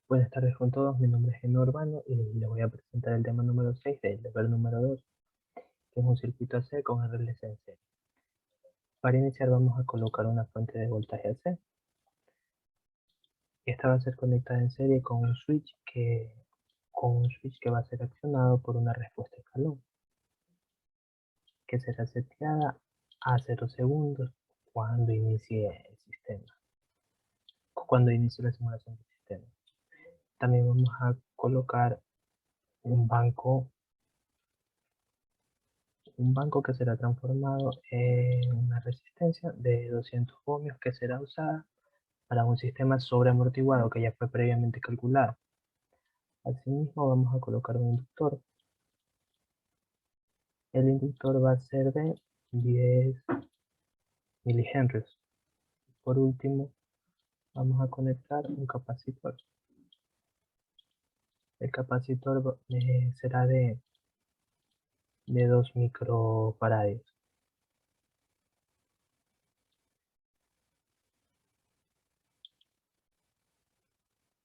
Buenas tardes con todos, mi nombre es Geno Urbano y les voy a presentar el tema número 6 del deber número 2, que es un circuito AC con RLC en serie. Para iniciar vamos a colocar una fuente de voltaje AC. Esta va a ser conectada en serie con un switch que va a ser accionado por una respuesta escalón, que será seteada a 0 segundos cuando inicie el sistema, cuando inicie la simulación del sistema. También vamos a colocar un banco que será transformado en una resistencia de 200 ohmios que será usada para un sistema sobreamortiguado que ya fue previamente calculado. Asimismo vamos a colocar un inductor. El inductor va a ser de 10 milihenrios. Por último vamos a conectar un capacitor. El capacitor será de 2 microfaradios.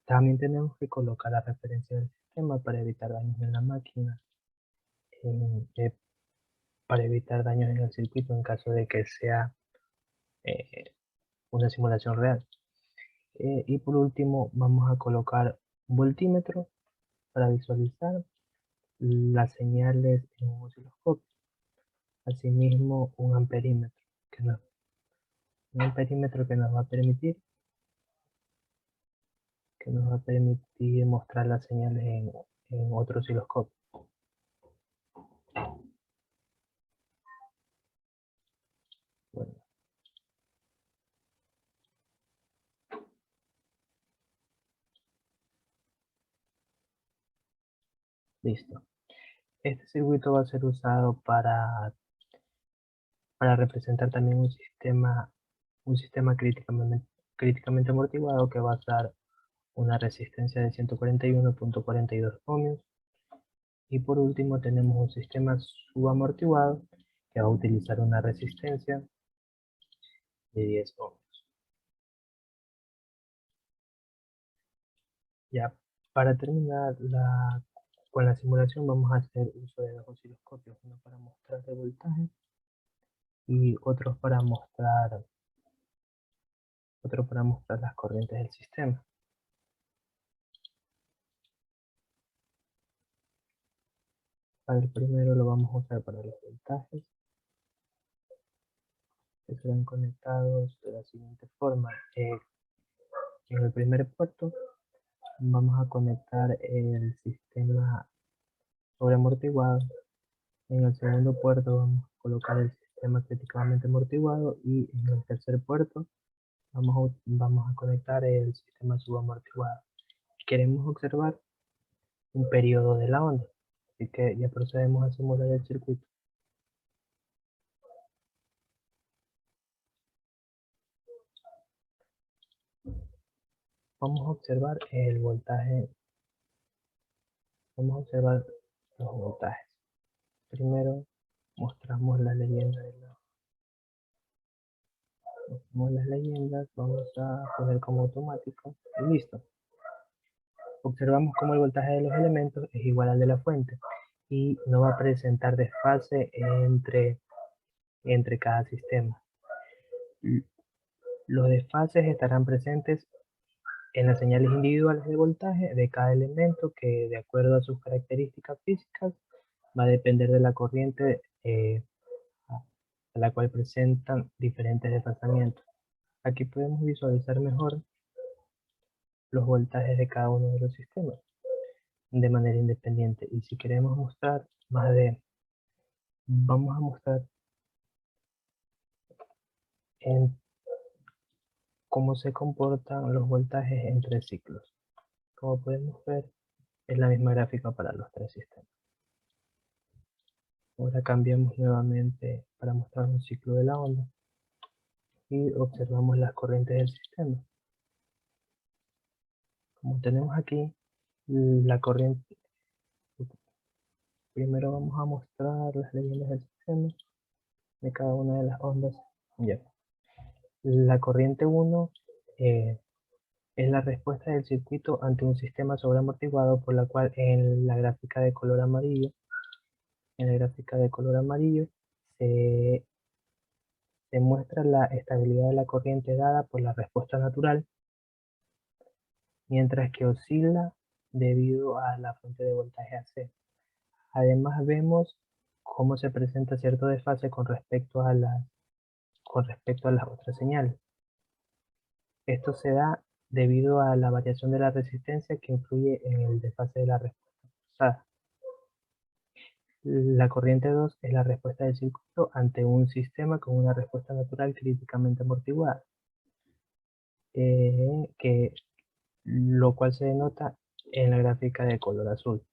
También tenemos que colocar la referencia del sistema para evitar daños en la máquina, eh, para evitar daños en el circuito en caso de que sea eh, una simulación real. Y por último vamos a colocar un voltímetro para visualizar las señales en un osciloscopio. Asimismo un amperímetro que nos va a permitir mostrar las señales en otro osciloscopio. Bueno, listo. Este circuito va a ser usado para representar también un sistema críticamente amortiguado que va a dar una resistencia de 141.42 ohmios. Y por último tenemos un sistema subamortiguado que va a utilizar una resistencia de 10 ohmios. Ya, para terminar con la simulación vamos a hacer uso de dos osciloscopios, uno para mostrar el voltaje y otro para mostrar las corrientes del sistema. Para el primero lo vamos a usar para los voltajes, que serán conectados de la siguiente forma. En el primer puerto vamos a conectar el sistema sobreamortiguado. En el segundo puerto vamos a colocar el sistema críticamente amortiguado y en el tercer puerto vamos a conectar el sistema subamortiguado. Queremos observar un periodo de la onda, así que ya procedemos a simular el circuito. Vamos a observar el voltaje, vamos a observar los voltajes. Primero mostramos la leyenda mostramos las leyendas, vamos a poner como automático y listo. Observamos cómo el voltaje de los elementos es igual al de la fuente y no va a presentar desfase entre cada sistema. Los desfases estarán presentes en las señales individuales de voltaje de cada elemento que, de acuerdo a sus características físicas, va a depender de la corriente a la cual presentan diferentes desfasamientos. Aquí podemos visualizar mejor los voltajes de cada uno de los sistemas de manera independiente. Y si queremos mostrar vamos a mostrar en cómo se comportan los voltajes en tres ciclos. Como podemos ver, es la misma gráfica para los tres sistemas. Ahora cambiamos nuevamente para mostrar un ciclo de la onda y observamos las corrientes del sistema. Como tenemos aquí la corriente, primero vamos a mostrar las leyendas del sistema de cada una de las ondas. Ya. La corriente 1 es la respuesta del circuito ante un sistema sobreamortiguado, por la cual en la gráfica de color amarillo, se, se muestra la estabilidad de la corriente dada por la respuesta natural, mientras que oscila debido a la fuente de voltaje AC. Además vemos cómo se presenta cierto desfase con respecto a las otras señales. Esto se da debido a la variación de la resistencia que influye en el desfase de la respuesta forzada. La corriente 2 es la respuesta del circuito ante un sistema con una respuesta natural críticamente amortiguada, que, lo cual se denota en la gráfica de color azul,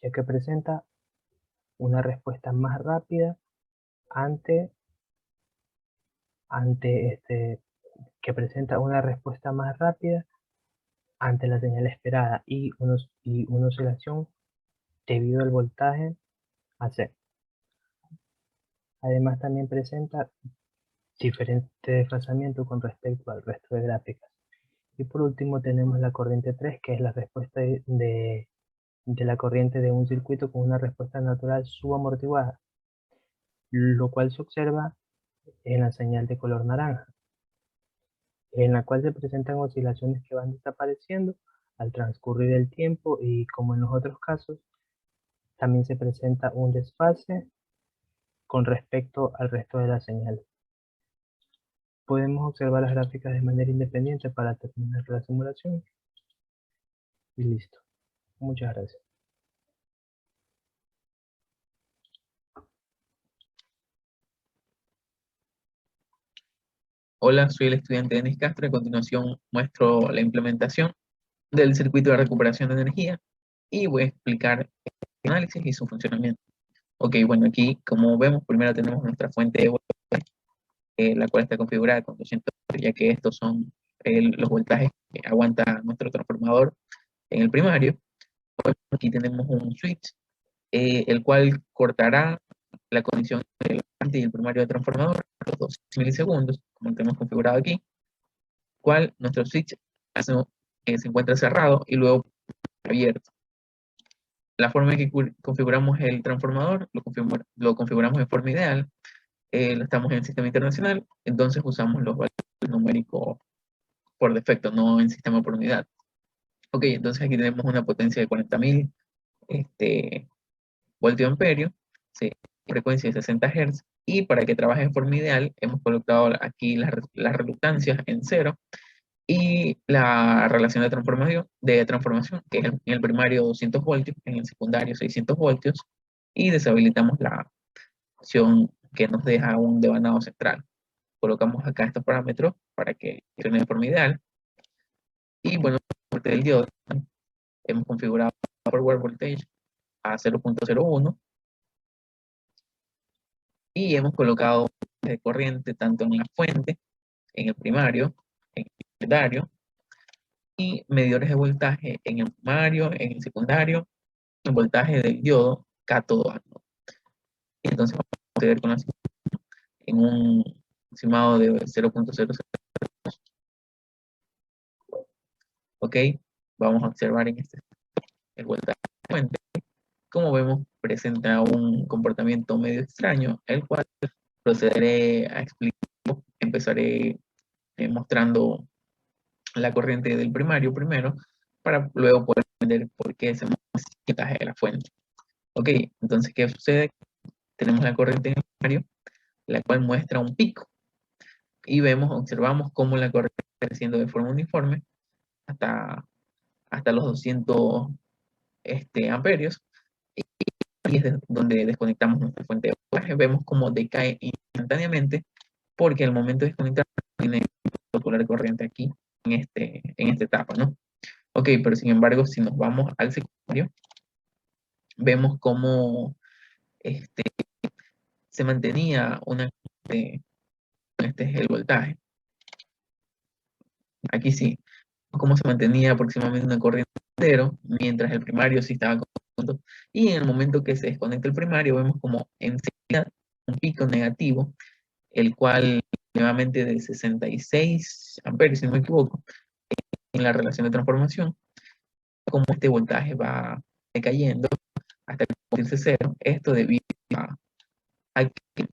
ya que presenta una respuesta más rápida ante, ante este, que presenta una respuesta más rápida ante la señal esperada y una oscilación debido al voltaje AC. Además también presenta diferente desfasamiento con respecto al resto de gráficas. Y por último tenemos la corriente 3, que es la respuesta de la corriente de un circuito con una respuesta natural subamortiguada, lo cual se observa en la señal de color naranja, en la cual se presentan oscilaciones que van desapareciendo al transcurrir el tiempo, y como en los otros casos, también se presenta un desfase con respecto al resto de la señal. Podemos observar las gráficas de manera independiente para terminar la simulación y listo. Muchas gracias. Hola, soy el estudiante Denis Castro. A continuación muestro la implementación del circuito de recuperación de energía y voy a explicar el análisis y su funcionamiento. Ok, bueno, aquí como vemos, primero tenemos nuestra fuente de voltaje, la cual está configurada con 200, ya que estos son los voltajes que aguanta nuestro transformador en el primario. Bueno, aquí tenemos un switch, el cual cortará la condición del y el primario del transformador a los 2 milisegundos, como tenemos configurado aquí, cual nuestro switch se encuentra cerrado y luego abierto. La forma en que configuramos el transformador, lo configuramos de forma ideal, lo estamos en el sistema internacional, entonces usamos los valores numéricos por defecto, no en sistema por unidad. Ok, entonces aquí tenemos una potencia de 40.000 voltioamperios, sí, frecuencia de 60 Hz, y para que trabaje de forma ideal, hemos colocado aquí las reluctancias en 0, y la relación de transformación, que es en el primario 200 voltios, en el secundario 600 voltios, y deshabilitamos la opción que nos deja un devanado central. Colocamos acá estos parámetros para que funcione de forma ideal. Y bueno, parte del diodo, hemos configurado el forward voltage a 0.01 y hemos colocado de corriente tanto en la fuente, en el primario, en el secundario, y medidores de voltaje en el primario, en el secundario, el voltaje del diodo cátodo ánodo. Y entonces vamos a proceder con la en un estimado de 0.00. Ok, vamos a observar en este el voltaje de fuente. Como vemos, presenta un comportamiento medio extraño, el cual procederé a explicar. Empezaré mostrando la corriente del primario primero, para luego poder entender por qué se mueve el voltaje de la fuente. Ok, entonces, ¿qué sucede? Tenemos la corriente en el primario, la cual muestra un pico, y observamos cómo la corriente está creciendo de forma uniforme hasta los 200 amperios, y es donde desconectamos nuestra fuente de voltaje. Vemos cómo decae instantáneamente, porque al momento de desconectar tiene calcular corriente aquí en esta etapa, ¿no? Ok, pero sin embargo, si nos vamos al secundario, vemos cómo se mantenía este es el voltaje. Aquí sí, cómo se mantenía aproximadamente una corriente de 0, mientras el primario sí estaba con. Y en el momento que se desconecta el primario, vemos como enseguida un pico negativo, el cual aproximadamente de 66 amperes, si no me equivoco, en la relación de transformación, como este voltaje va decayendo hasta convertirse cero, esto debido a que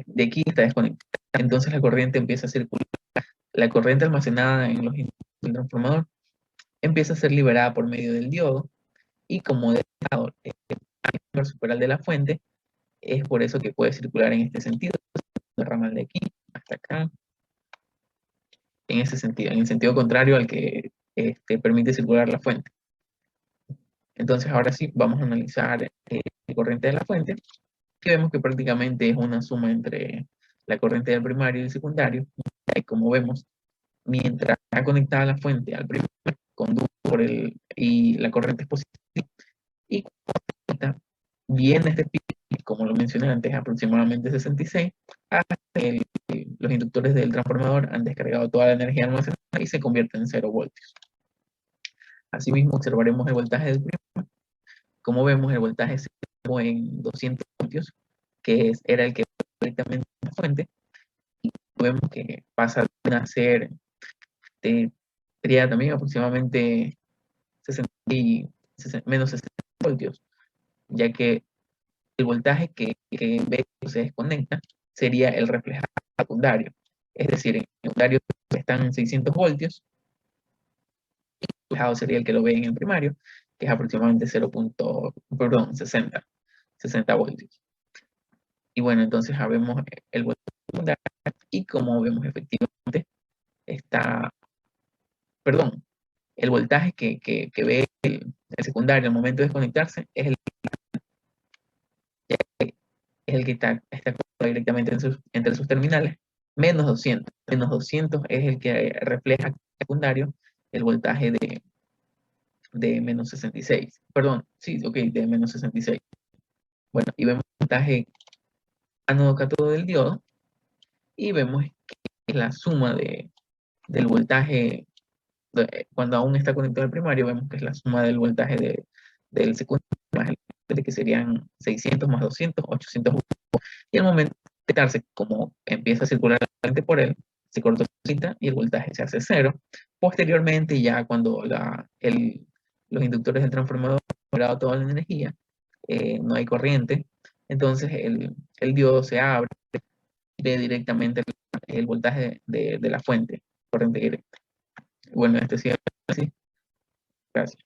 de aquí está desconectada. Entonces la corriente empieza a circular. La corriente almacenada en los inductores del transformador empieza a ser liberada por medio del diodo, y como de el superal de la fuente, es por eso que puede circular en este sentido, el ramal de aquí hasta acá, en ese sentido, en el sentido contrario al que permite circular la fuente. Entonces ahora sí vamos a analizar la corriente de la fuente, que vemos que prácticamente es una suma entre la corriente del primario y el secundario. Y como vemos, mientras está conectada la fuente al primario, conduce por y la corriente es positiva, y cuando viene este pico, como lo mencioné antes, aproximadamente 66, hasta que los inductores del transformador han descargado toda la energía almacenada y se convierte en 0 voltios. Asimismo, observaremos el voltaje del primario. Como vemos, el voltaje se elevó en 200 voltios, que era el que directamente de la fuente, y vemos que pasa a ser, sería también aproximadamente 60 menos 60 voltios, ya que el voltaje que ve que se desconecta sería el reflejado secundario. Es decir, en el secundario están en 600 voltios, y el reflejado sería el que lo ve en el primario, que es aproximadamente 60 voltios. Y bueno, entonces vemos el voltaje secundario, y como vemos efectivamente está, perdón, el voltaje que ve el secundario al momento de desconectarse es el que está directamente entre sus terminales, menos 200. Menos 200 es el que refleja secundario el voltaje de menos 66. Perdón, sí, ok, de menos 66. Bueno, y vemos el voltaje ánodo-cátodo del diodo, y vemos que es la suma del voltaje, cuando aún está conectado al primario, vemos que es la suma del voltaje del secundario, más el que serían 600 más 200, 800. Y al momento de quitarse, como empieza a circular la corriente por él, se corta su cita y el voltaje se hace cero. Posteriormente, ya cuando los inductores del transformador han generado toda la energía, no hay corriente, entonces el diodo se abre y ve directamente el voltaje de la fuente, corriente directa. Bueno, este sí es así. Gracias.